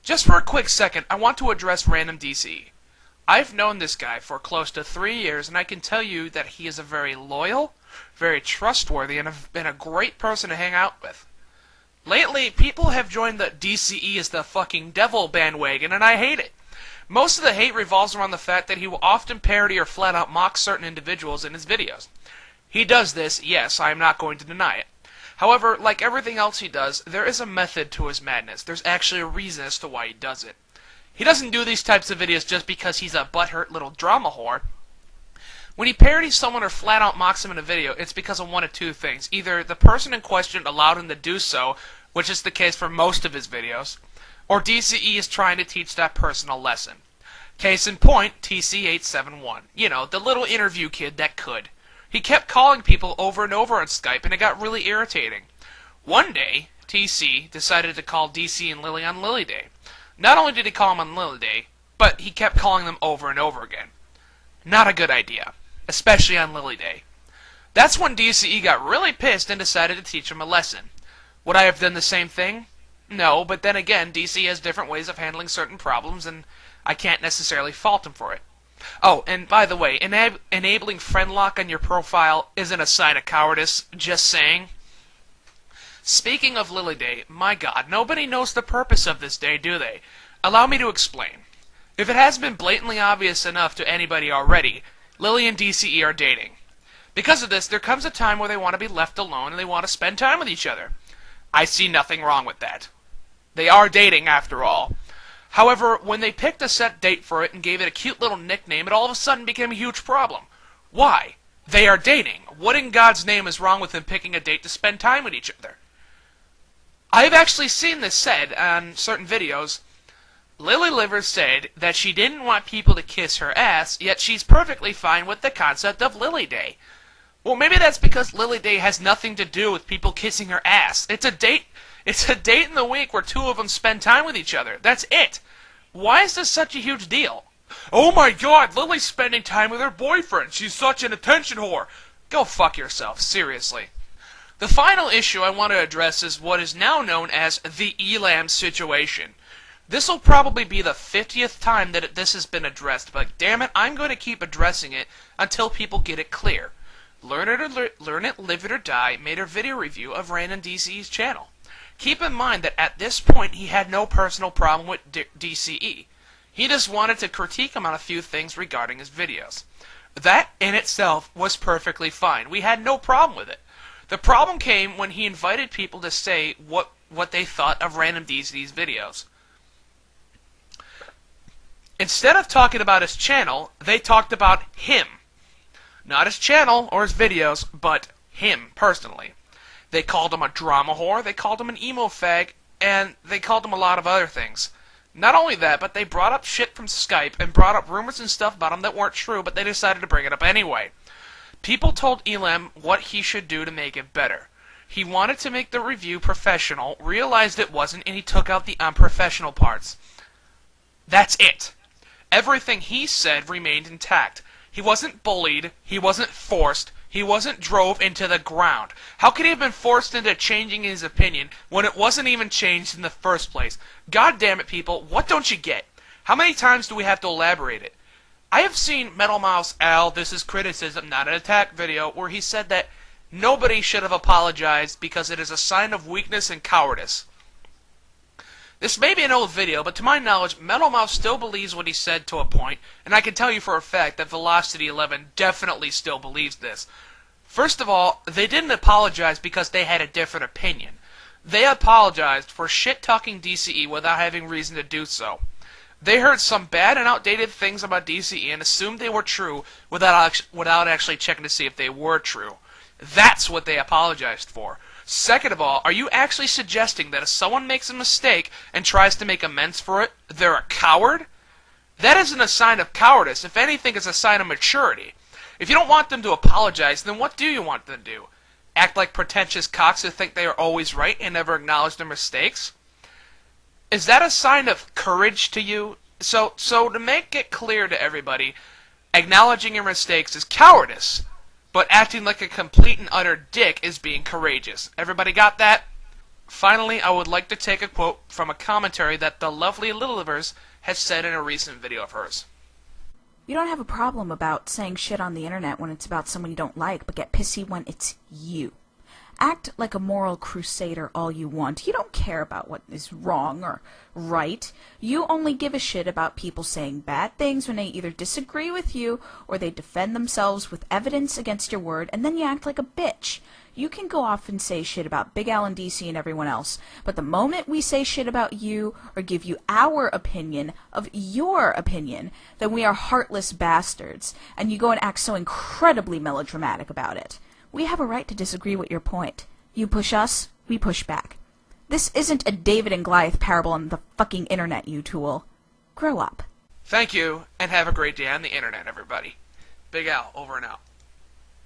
Just for a quick second, I want to address Random DC. I've known this guy for close to 3 years, and I can tell you that he is a very loyal, very trustworthy, and a great person to hang out with. Lately, people have joined the DCE is the fucking devil bandwagon, and I hate it. Most of the hate revolves around the fact that he will often parody or flat out mock certain individuals in his videos. He does this, yes, I am not going to deny it. However, like everything else he does, there is a method to his madness. There's actually a reason as to why he does it. He doesn't do these types of videos just because he's a butthurt little drama whore. When he parodies someone or flat out mocks them in a video, it's because of one of two things. Either the person in question allowed him to do so, which is the case for most of his videos, or DCE is trying to teach that person a lesson. Case in point, TC871. You know, the little interview kid that could. He kept calling people over and over on Skype, and it got really irritating. One day, TC decided to call DC and Lily on Lily Day. Not only did he call them on Lily Day, but he kept calling them over and over again. Not a good idea, especially on Lily Day. That's when DCE got really pissed and decided to teach him a lesson. Would I have done the same thing? No, but then again, DC has different ways of handling certain problems, and I can't necessarily fault him for it. Oh, and by the way, enabling friend lock on your profile isn't a sign of cowardice, just saying. Speaking of Lily Day, my god, nobody knows the purpose of this day, do they? Allow me to explain. If it hasn't been blatantly obvious enough to anybody already, Lily and DCE are dating. Because of this, there comes a time where they want to be left alone and they want to spend time with each other. I see nothing wrong with that. They are dating, after all. However, when they picked a set date for it and gave it a cute little nickname, it all of a sudden became a huge problem. Why? They are dating. What in God's name is wrong with them picking a date to spend time with each other? I've actually seen this said on certain videos. Lily Livers said that she didn't want people to kiss her ass, yet she's perfectly fine with the concept of Lily Day. Well, maybe that's because Lily Day has nothing to do with people kissing her ass. It's a date in the week where two of them spend time with each other. That's it. Why is this such a huge deal? Oh my god, Lily's spending time with her boyfriend. She's such an attention whore. Go fuck yourself, seriously. The final issue I want to address is what is now known as the Elam situation. This will probably be the 50th time that this has been addressed, but damn it, I'm going to keep addressing it until people get it clear. Learn It, Live It, or Die made a video review of Random DCE's channel. Keep in mind that at this point he had no personal problem with DCE. He just wanted to critique him on a few things regarding his videos. That in itself was perfectly fine. We had no problem with it. The problem came when he invited people to say what they thought of Random DCE's videos. Instead of talking about his channel, they talked about him. Not his channel or his videos, but him personally. They called him a drama whore, they called him an emo fag, and they called him a lot of other things. Not only that, but they brought up shit from Skype and brought up rumors and stuff about him that weren't true, but they decided to bring it up anyway. People told Elam what he should do to make it better. He wanted to make the review professional, realized it wasn't, and he took out the unprofessional parts. That's it. Everything he said remained intact. He wasn't bullied, he wasn't forced, he wasn't drove into the ground. How could he have been forced into changing his opinion when it wasn't even changed in the first place? God damn it, people, what don't you get? How many times do we have to elaborate it? I have seen Metal Mouse Al, This Is Criticism, Not an Attack video, where he said that nobody should have apologized because it is a sign of weakness and cowardice. This may be an old video, but to my knowledge, Metal Mouse still believes what he said to a point, and I can tell you for a fact that Velocity 11 definitely still believes this. First of all, they didn't apologize because they had a different opinion. They apologized for shit-talking DCE without having reason to do so. They heard some bad and outdated things about DCE and assumed they were true without actually checking to see if they were true. That's what they apologized for. Second of all, are you actually suggesting that if someone makes a mistake and tries to make amends for it, they're a coward? That isn't a sign of cowardice. If anything, it's a sign of maturity. If you don't want them to apologize, then what do you want them to do? Act like pretentious cocks who think they are always right and never acknowledge their mistakes? Is that a sign of courage to you? So to make it clear to everybody, acknowledging your mistakes is cowardice. But acting like a complete and utter dick is being courageous. Everybody got that? Finally, I would like to take a quote from a commentary that the lovely Littlevers has said in a recent video of hers. You don't have a problem about saying shit on the internet when it's about someone you don't like, but get pissy when it's you. Act like a moral crusader all you want. You don't care about what is wrong or right. You only give a shit about people saying bad things when they either disagree with you or they defend themselves with evidence against your word, and then you act like a bitch. You can go off and say shit about Big Al and DC and everyone else, but the moment we say shit about you or give you our opinion of your opinion, then we are heartless bastards, and you go and act so incredibly melodramatic about it. We have a right to disagree with your point. You push us, we push back. This isn't a David and Goliath parable on the fucking internet, you tool. Grow up. Thank you, and have a great day on the internet, everybody. Big Al, over and out.